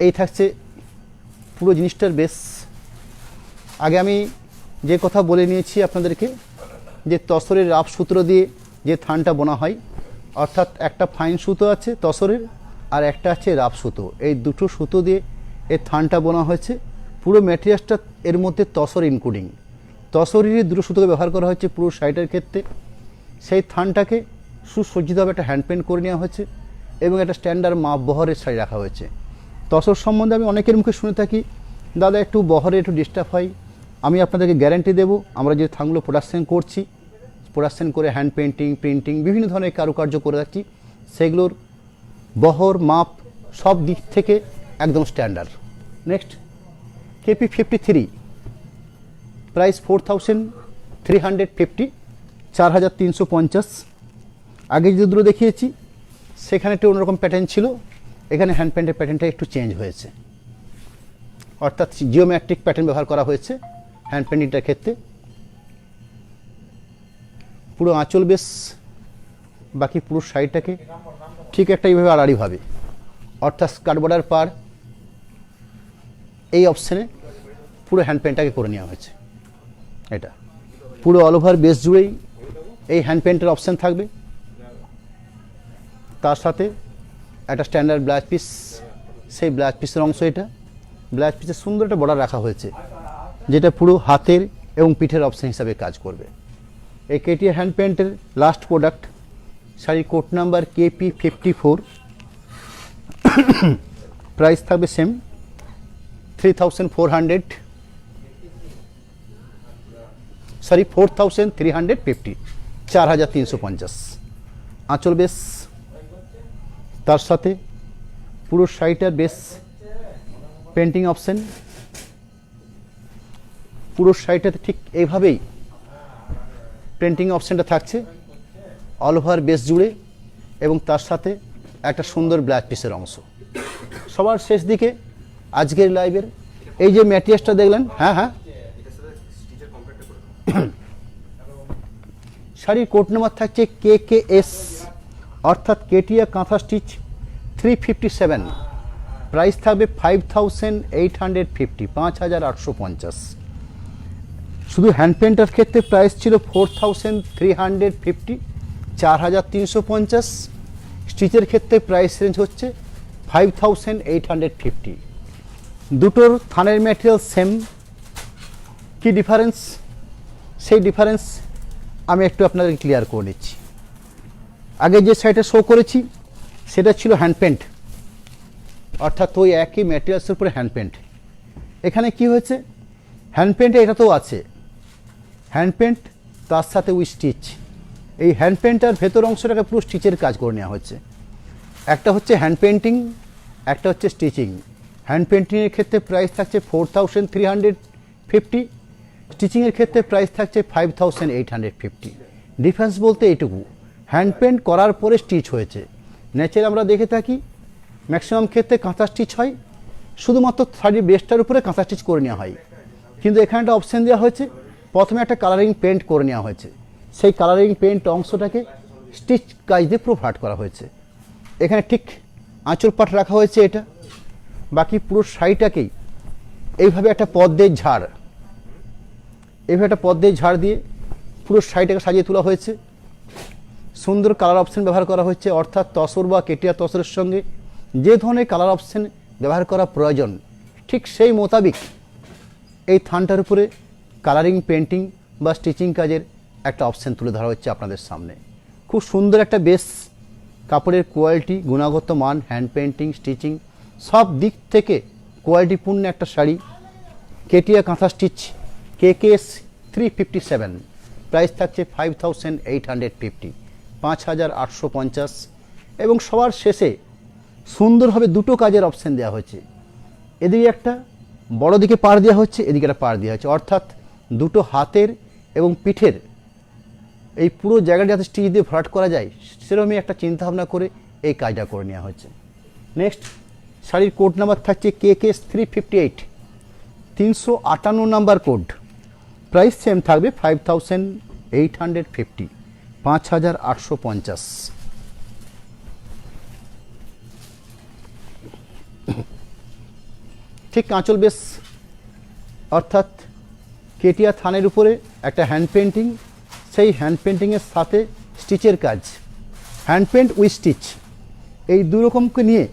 এই থাকছে পুরো জিনিসটার বেস। আগে আমি যে কথা বলে নিয়েছি আপনাদেরকে, যে তসরের রাফ সূত্র দিয়ে যে থানটা বোনা হয়, অর্থাৎ একটা ফাইন সুতো আছে তসরের আর একটা আছে রাফ সুতো, এই দুটো সুতো দিয়ে এই থানটা বোনা হয়েছে। পুরো ম্যাটেরিয়ালসটা এর মধ্যে তসর ইনক্লুডিং, তসরেরই দুটো সুতোকে ব্যবহার করা হয়েছে পুরো শাড়িটার ক্ষেত্রে। সেই থানটাকে সুসজ্জিতভাবে একটা হ্যান্ড পেন্ট করে নেওয়া হয়েছে এবং একটা স্ট্যান্ডার্ড মাপ বহরের শাড়ি রাখা হয়েছে। তসর সম্বন্ধে আমি অনেকের মুখে শুনে থাকি, দাদা একটু বহরে একটু ডিস্টার্ব হয়। আমি আপনাদেরকে গ্যারান্টি দেবো, আমরা যে থানগুলো প্রোডাকশন করছি, প্রোডাকশন করে হ্যান্ড পেন্টিং, প্রিন্টিং, বিভিন্ন ধরনের কারুকার্য করে যাচ্ছি, সেগুলোর বহর মাপ সব দিক থেকে একদম স্ট্যান্ডার্ড। Next KP 53, price 4350, 4350। আগে যে দুটো দেখিয়েছি সেখানে একটু অন্যরকম প্যাটার্ন ছিল, এখানে হ্যান্ড পেন্টের প্যাটার্নটা একটু চেঞ্জ হয়েছে, অর্থাৎ জিওমেট্রিক প্যাটার্ন ব্যবহার করা হয়েছে হ্যান্ড পেন্টিংটার ক্ষেত্রে। পুরো আঁচল বেশ, বাকি পুরো শাড়িটাকে ঠিক একটা এইভাবে আড়াআড়িভাবে, অর্থাৎ স্কার্ট বর্ডার পার এই অপশানে পুরো হ্যান্ড পেন্টটাকে করে নেওয়া হয়েছে। এটা পুরো অল ওভার বেস জুড়েই এই হ্যান্ড পেন্টের অপশান থাকবে, তার সাথে একটা স্ট্যান্ডার্ড ব্লাউজ পিস, সেই ব্লাউজ পিসের অংশ এটা। ব্লাউজ পিসের সুন্দর একটা বর্ডার রাখা হয়েছে, যেটা পুরো হাতের এবং পিঠের অপশান হিসাবে কাজ করবে। এই কেটিয়া হ্যান্ড পেন্টের লাস্ট প্রোডাক্ট, শাড়ির কোড নাম্বার কেপি 54, প্রাইস থাকবে সেম 4350, 4350। আঁচল বেশ, তার সাথে পুরো শাড়িটার বেশ পেন্টিং অপশন, পুরো শাড়িটাতে ঠিক এইভাবেই পেন্টিং অপশানটা থাকছে অল ওভার বেস জুড়ে, এবং তার সাথে একটা সুন্দর ব্লাউজ পিসের অংশ। সবার শেষ দিকে আজকের লাইভের এই যে ম্যাটেরিয়ালসটা দেখলেন, হ্যাঁ শাড়ির কোড নাম্বার থাকছে KKS, অর্থাৎ কেটিয়া কাঁথা স্টিচ 357, প্রাইস থাকবে 5850, 5850। শুধু হ্যান্ড পেন্টার ক্ষেত্রে প্রাইস ছিল 4350, 4350। স্টিচের ক্ষেত্রে প্রাইস রেঞ্জ হচ্ছে 5850। দুটোর থানের ম্যাটেরিয়াল সেম, কি ডিফারেন্স, সেই ডিফারেন্স আমি একটু আপনাদের ক্লিয়ার করে নিচ্ছি। আগে যে শাড়িটা শো করেছি সেটা ছিল হ্যান্ড পেন্ট, অর্থাৎ ওই একই ম্যাটেরিয়ালসের উপরে হ্যান্ড পেন্ট। এখানে কি হয়েছে, হ্যান্ড পেন্টে এটা তো আছে হ্যান্ড পেন্ট, তার সাথে ওই স্টিচ। এই হ্যান্ড পেন্টার ভেতর অংশটাকে পুরো স্টিচের কাজ করে নেওয়া হচ্ছে। একটা হচ্ছে হ্যান্ড পেন্টিং, একটা হচ্ছে স্টিচিং। হ্যান্ড পেন্টিংয়ের ক্ষেত্রে প্রাইস থাকছে 4350, স্টিচিংয়ের ক্ষেত্রে প্রাইস থাকছে 5850। ডিফারেন্স বলতে এইটুকু, হ্যান্ড পেন্ট করার পরে স্টিচ হয়েছে। ন্যাচারালি আমরা দেখে থাকি ম্যাক্সিমাম ক্ষেত্রে কাঁথা স্টিচ হয়, শুধুমাত্র শাড়ির বেস্টার উপরে কাঁথা স্টিচ করে নেওয়া হয়, কিন্তু এখানে একটা অপশান দেওয়া হয়েছে, প্রথমে একটা কালারিং পেন্ট করে নেওয়া হয়েছে, সেই কালারিং পেন্ট অংশটাকে স্টিচ কাজ দিয়ে পুরো ভাট করা হয়েছে। এখানে ঠিক আঁচল পাট রাখা হয়েছে এটা, বাকি পুরো শাড়িটাকেই এইভাবে একটা পদ্মের ঝাড়, এইভাবে একটা পদ্মের ঝাড় দিয়ে পুরো শাড়িটাকে সাজিয়ে তোলা হয়েছে। সুন্দর কালার অপশান ব্যবহার করা হয়েছে, অর্থাৎ তসর বা কেটিয়া তসরের সঙ্গে যে ধরনের কালার অপশান ব্যবহার করা প্রয়োজন ঠিক সেই মোতাবিক এই থানটার উপরে কালারিং পেন্টিং বা স্টিচিং কাজের একটা অপশান তুলে ধরা হচ্ছে আপনাদের সামনে। খুব সুন্দর একটা বেস, কাপড়ের কোয়ালিটি, গুণগত মান, হ্যান্ড পেন্টিং, স্টিচিং সব দিক থেকে কোয়ালিটিপূর্ণ একটা শাড়ি। কেটিয়া কাঁথা স্টিচ KKS 357, প্রাইস থাকছে 5850, 5850। এবং সবার শেষে সুন্দরভাবে দুটো কাজের অপশান দেওয়া হয়েছে, এদিকে একটা বড় দিকে পাড় দেওয়া হচ্ছে, এদিকে একটা পাড় দেওয়া হচ্ছে, অর্থাৎ দুটো হাতের এবং পিঠের এই পুরো জায়গাটা যাতে স্টিচ দিয়ে ভরাট করা যায় সেরকমই একটা চিন্তাভাবনা করে এই কাজটা করে নেওয়া হয়েছে। নেক্সট শাড়ির কোড নাম্বার থাকছে KKS 358, 358 number code, price same থাকবে 5850, 5850। ঠিক আঁচল বেশ, অর্থাৎ কেটিয়া থানের উপরে একটা হ্যান্ড পেন্টিং, সেই হ্যান্ড পেন্টিংয়ের সাথে স্টিচের কাজ, হ্যান্ড পেন্ট উইথ স্টিচ, এই দু রকমকে নিয়ে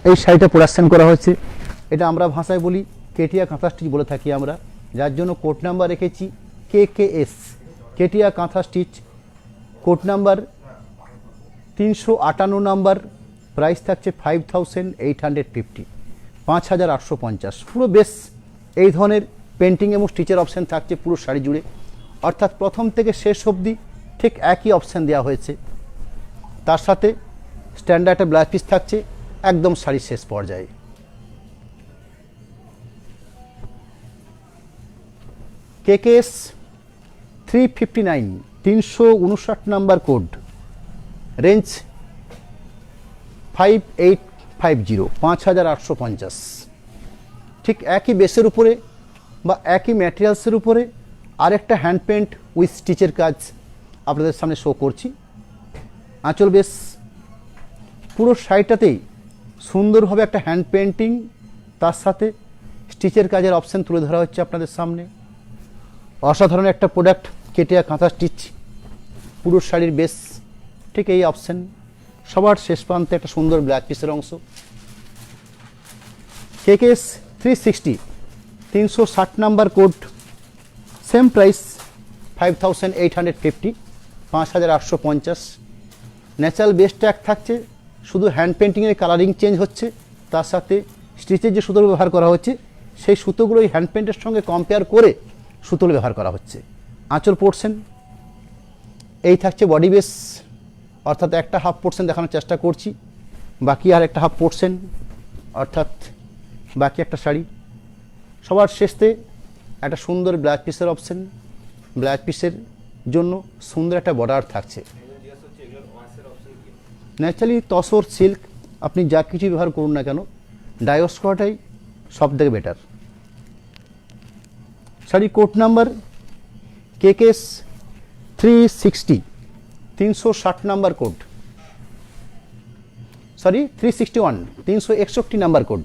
এই শাড়িটা প্রোডাকশান করা হয়েছে। এটা আমরা ভাষায় বলি কেটিয়া কাঁথা স্টিচ বলে থাকি আমরা, যার জন্য কোড নাম্বার রেখেছি KKS, কেটিয়া কাঁথা stitch. Code number 358 number, price থাকছে 5850, 5850। পুরো বেশ এই ধরনের পেন্টিং এবং স্টিচের অপশান থাকছে পুরো শাড়ি জুড়ে, অর্থাৎ প্রথম থেকে শেষ অবধি ঠিক একই অপশান দেওয়া হয়েছে। তার সাথে স্ট্যান্ডার্ড একটা ব্লাউজ পিস থাকছে একদম শাড়ির শেষ পর্যায়ে। KKS 359, 359 number code, range 5850, 5850। ঠিক একই বেসের উপরে বা একই ম্যাটেরিয়ালসের উপরে আরেকটা হ্যান্ড পেন্ট উইথ স্টিচের কাজ আপনাদের সামনে শো করছি। আঁচল বেশ পুরো শাড়িটাতেই সুন্দরভাবে একটা হ্যান্ড পেন্টিং, তার সাথে স্টিচের কাজের অপশান তুলে ধরা হচ্ছে আপনাদের সামনে। অসাধারণ একটা প্রোডাক্ট কেটিয়া কাঁথা স্টিচ, পুরো শাড়ির বেশ ঠিক এই অপশান, সবার শেষ প্রান্তে একটা সুন্দর ব্ল্যাক পিসের অংশ। KKS 360, 360 number code, same price 5850, 5850। Natural base tag থাকছে, শুধু হ্যান্ড পেন্টিংয়ের কালারিং চেঞ্জ হচ্ছে, তার সাথে স্টিচের যে সুতো ব্যবহার করা হচ্ছে সেই সুতোগুলো এই হ্যান্ড পেন্টের সঙ্গে কম্পেয়ার করে সুতো ব্যবহার করা হচ্ছে। আঁচল পোর্শন এই থাকছে বডি বেস, অর্থাৎ একটা হাফ পোর্শন দেখানোর চেষ্টা করছি, বাকি আর একটা হাফ পোর্শন, অর্থাৎ বাকি একটা শাড়ি। সবার শেষে একটা সুন্দর ব্লাউজ পিসের অপশন, ব্লাউজ পিসের জন্য সুন্দর একটা বর্ডার থাকছে। ন্যাচারালি তসর সিল্ক, আপনি যা কিছু ব্যবহার করুন না কেন, ডাইওস করাটাই সব থেকে better. Sari code number KKS 360, 360 number code, sorry 361, 361 number code.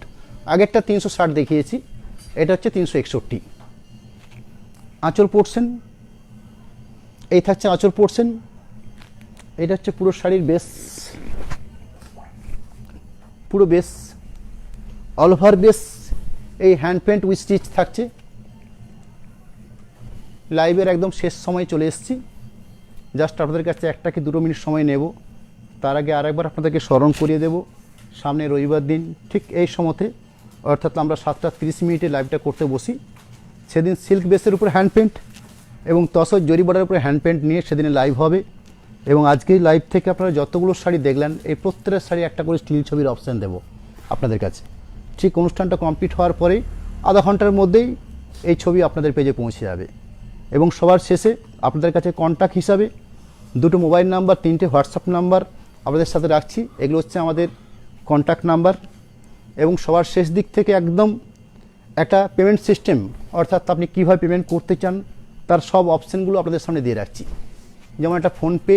আগেরটা 360 দেখিয়েছি, এটা হচ্ছে 361। আঁচল পোর্শন এই থাকছে আঁচল পোর্শন, এটা হচ্ছে পুরো শাড়ির বেস, পুরো বেস অল ওভার বেস এই হ্যান্ড পেন্ট উইথ স্টিচ থাকছে। লাইভের একদম শেষ সময় চলে এসেছি, জাস্ট আপনাদের কাছে 1 কি 2 মিনিট সময় নেব। তার আগে আরেকবার আপনাদেরকে স্মরণ করিয়ে দেব, সামনে রবিবার দিন ঠিক এই সময়তে, অর্থাৎ আমরা 7:30 লাইভটা করতে বসি। সেদিন সিল্ক বেসের উপর হ্যান্ড পেন্ট এবং তসর জরি বর্ডারের উপরে হ্যান্ড পেন্ট নিয়ে সেদিনে লাইভ হবে। এবং আজকের লাইভ থেকে আপনারা যতগুলো শাড়ি দেখলেন, এই প্রত্যেকটা শাড়ি একটা করে স্টিল ছবির অপশান দেব আপনাদের কাছে। ঠিক অনুষ্ঠানটা কমপ্লিট হওয়ার পরেই আধা ঘন্টার মধ্যেই এই ছবি আপনাদের পেজে পৌঁছে যাবে। এবং সবার শেষে আপনাদের কাছে কন্ট্যাক্ট হিসাবে 2টো মোবাইল নাম্বার, 3টে হোয়াটসঅ্যাপ নাম্বার আপনাদের সাথে রাখছি। এগুলো হচ্ছে আমাদের কন্ট্যাক্ট নাম্বার। এবং সবার শেষ দিক থেকে একদম একটা পেমেন্ট সিস্টেম, অর্থাৎ আপনি কীভাবে পেমেন্ট করতে চান তার সব অপশানগুলো আপনাদের সামনে দিয়ে রাখছি। যেমন একটা ফোনপে,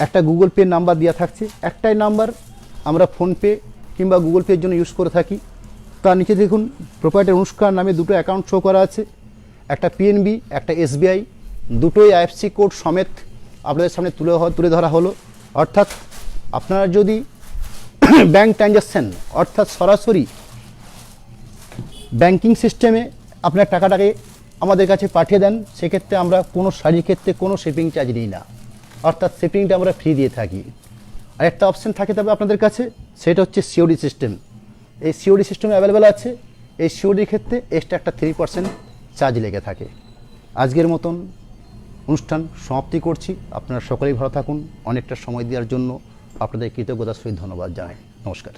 একটা গুগল পে নাম্বার দেওয়া থাকছে, একটাই নাম্বার আমরা ফোনপে কিংবা গুগল পের জন্য ইউজ করে থাকি। তার নিচে দেখুন প্রোপাইটার অনুষ্কার নামে 2টো অ্যাকাউন্ট শো করা আছে, একটা PNB, একটা SBI, দুটোই IFSC কোড সমেত আপনাদের সামনে তুলে ধরা হলো। অর্থাৎ আপনারা যদি ব্যাঙ্ক ট্রানজ্যাকশান, অর্থাৎ সরাসরি ব্যাঙ্কিং সিস্টেমে আপনার টাকাটাকে আমাদের কাছে পাঠিয়ে দেন, সেক্ষেত্রে আমরা কোনো শাড়ির ক্ষেত্রে কোনো শিপিং চার্জ নিই না, অর্থাৎ শিপিংটা আমরা ফ্রি দিয়ে থাকি। আর একটা অপশান থাকে তবে আপনাদের কাছে, সেটা হচ্ছে COD সিস্টেম। এই COD সিস্টেম অ্যাভেলেবেল আছে। এই CODর ক্ষেত্রে এক্সট্রা একটা 3% চার্জ লেগে থাকে। আজকের মতন অনুষ্ঠান সমাপ্তি করছি। আপনারা সকলেই ভালো থাকুন। অনেকটা সময় দেওয়ার জন্য আপনাদের কৃতজ্ঞতার সহিত ধন্যবাদ জানাই। নমস্কার।